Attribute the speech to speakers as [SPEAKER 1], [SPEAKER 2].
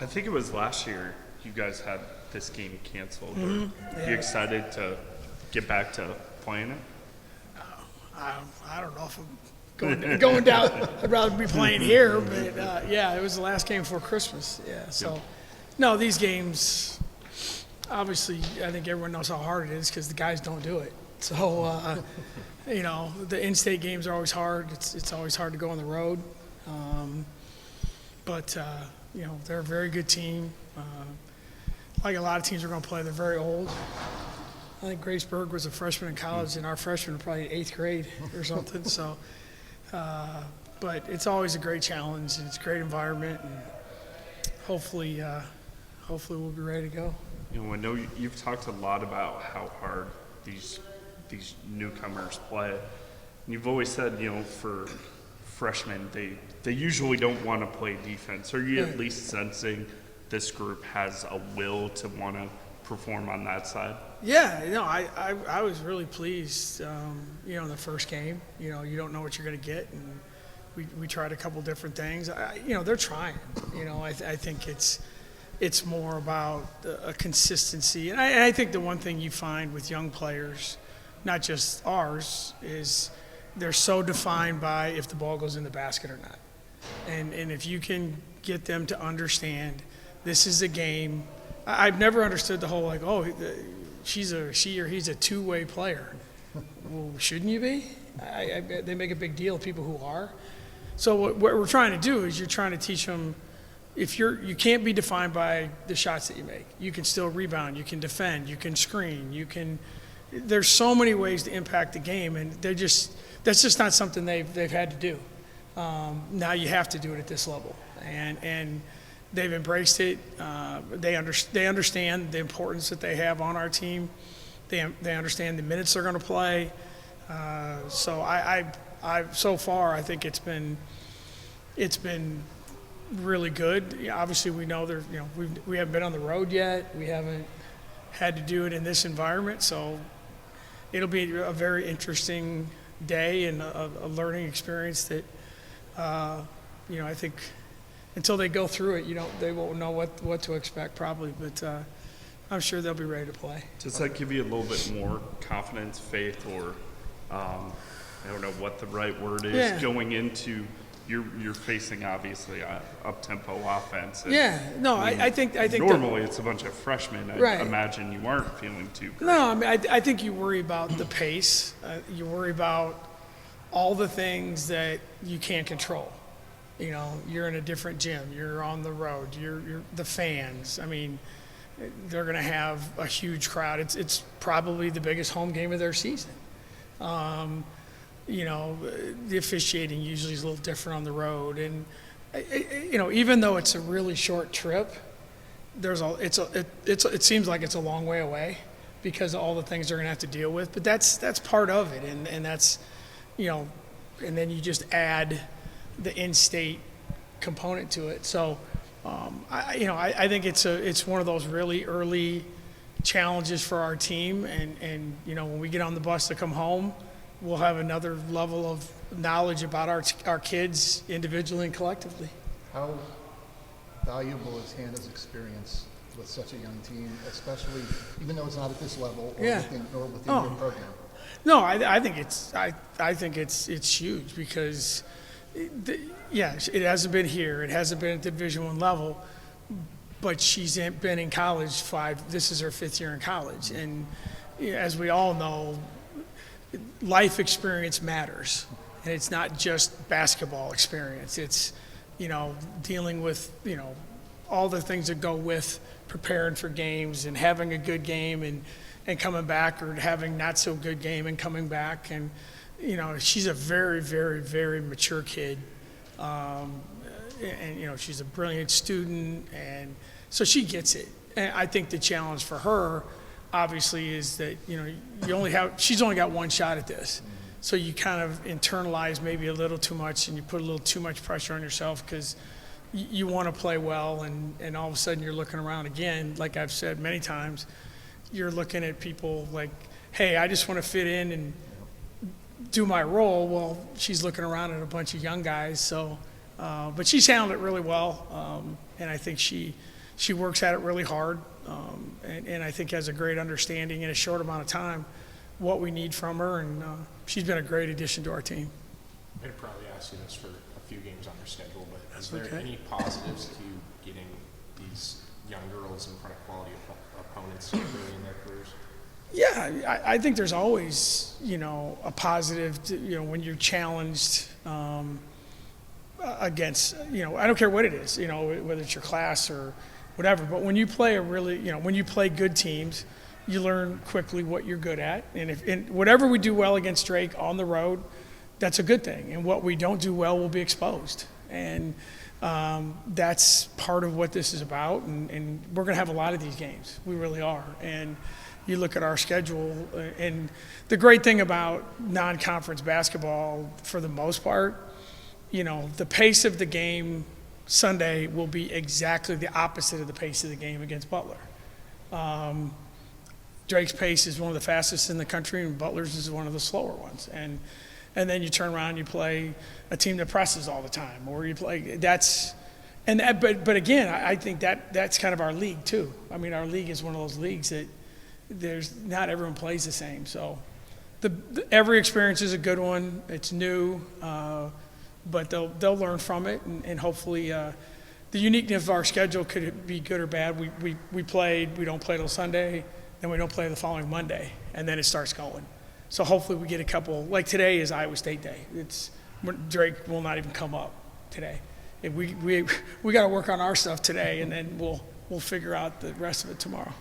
[SPEAKER 1] I think it was last year you guys had this game canceled.
[SPEAKER 2] Mm-hmm.
[SPEAKER 1] Are you excited to get back to playing it?
[SPEAKER 2] I don't know if I'm going down. I'd rather be playing here, but yeah, it was the last game before Christmas. Yeah, so no, these games. Obviously, I think everyone knows how hard it is because the guys don't do it. So, you know, the in-state games are always hard. It's always hard to go on the road. But you know, they're a very good team. Like a lot of teams are going to play, they're very old. I think Grace Berg was a freshman in college, and our freshmen were probably in 8th grade or something. So, but it's always a great challenge, and it's a great environment, and hopefully we'll be ready to go.
[SPEAKER 1] You know, I know you've talked a lot about how hard these newcomers play. And you've always said, you know, for freshmen, they usually don't want to play defense. Are you at least sensing this group has a will to want to perform on that side?
[SPEAKER 2] Yeah, you know, I was really pleased, you know, in the first game. You know, you don't know what you're going to get, and we tried a couple different things. You know, they're trying. You know, I think it's more about a consistency. And I think the one thing you find with young players, not just ours, is they're so defined by if the ball goes in the basket or not. And if you can get them to understand this is a game. I've never understood the whole like, oh, she or he's a two-way player. Well, shouldn't you be? They make a big deal of people who are. So what we're trying to do is you're trying to teach them you can't be defined by the shots that you make. You can still rebound, you can defend, you can screen, there's so many ways to impact the game, and that's just not something they've had to do. Now you have to do it at this level, and they've embraced it. They understand the importance that they have on our team. They understand the minutes they're going to play. So so far I think it's been really good. Obviously, we know we haven't been on the road yet. We haven't had to do it in this environment, so it'll be a very interesting day and a learning experience that you know, I think until they go through it, they won't know what to expect probably, but I'm sure they'll be ready to play.
[SPEAKER 1] Does that give you a little bit more confidence, faith, or I don't know what the right word is, going into you're facing obviously a up-tempo offense. And,
[SPEAKER 2] I think
[SPEAKER 1] normally it's a bunch of freshmen. I imagine you aren't feeling too great.
[SPEAKER 2] No, I mean I think you worry about the pace. You worry about all the things that you can't control. You know, you're in a different gym. You're on the road. You're the fans. I mean, they're going to have a huge crowd. It's probably the biggest home game of their season. You know, the officiating usually is a little different on the road, and you know, even though it's a really short trip, it seems like it's a long way away because of all the things they're going to have to deal with. But that's part of it, and that's, you know, and then you just add the in-state component to it. So, I think it's one of those really early challenges for our team, and you know, when we get on the bus to come home, we'll have another level of knowledge about our kids individually and collectively.
[SPEAKER 3] How valuable is Hannah's experience with such a young team, especially even though it's not at this level or within your program?
[SPEAKER 2] No, I think it's huge because it hasn't been here, it hasn't been at the Division I level, but she's been in college this is her 5th year in college, and as we all know, life experience matters, and it's not just basketball experience. It's, you know, dealing with, you know, all the things that go with preparing for games and having a good game and coming back, or having not so good game and coming back. And, you know, she's a very, very, very mature kid. And, you know, she's a brilliant student, and so she gets it. And I think the challenge for her, obviously, is that, you know, she's only got one shot at this. So you kind of internalize maybe a little too much, and you put a little too much pressure on yourself because you want to play well, and all of a sudden you're looking around again, like I've said many times, you're looking at people like, hey, I just want to fit in and do my role. Well, she's looking around at a bunch of young guys, so But she's handled it really well, and I think she works at it really hard, and I think has a great understanding in a short amount of time what we need from her, and she's been a great addition to our team.
[SPEAKER 4] I'm gonna probably ask you this for a few games on your schedule, but is there
[SPEAKER 2] okay.
[SPEAKER 4] any positives to getting these young girls in front of quality opponents early in their careers?
[SPEAKER 2] Yeah, I think there's always, a positive, when you're challenged against, I don't care what it is, whether it's your class or whatever, but when you play when you play good teams, you learn quickly what you're good at. And whatever we do well against Drake on the road, that's a good thing. And what we don't do well will be exposed. And that's part of what this is about. And we're going to have a lot of these games. We really are. And you look at our schedule, and the great thing about non-conference basketball, for the most part, the pace of the game Sunday will be exactly the opposite of the pace of the game against Butler. Drake's pace is one of the fastest in the country, and Butler's is one of the slower ones. And then you turn around and you play a team that presses all the time, or you play but again, I think that's kind of our league too. I mean, our league is one of those leagues that not everyone plays the same. So every experience is a good one. It's new, but they'll learn from it, and hopefully the uniqueness of our schedule could be good or bad. We don't play till Sunday, then we don't play the following Monday, and then it starts going. So hopefully we get a couple, like today is Iowa State Day. Drake will not even come up today. We got to work on our stuff today, and then we'll figure out the rest of it tomorrow.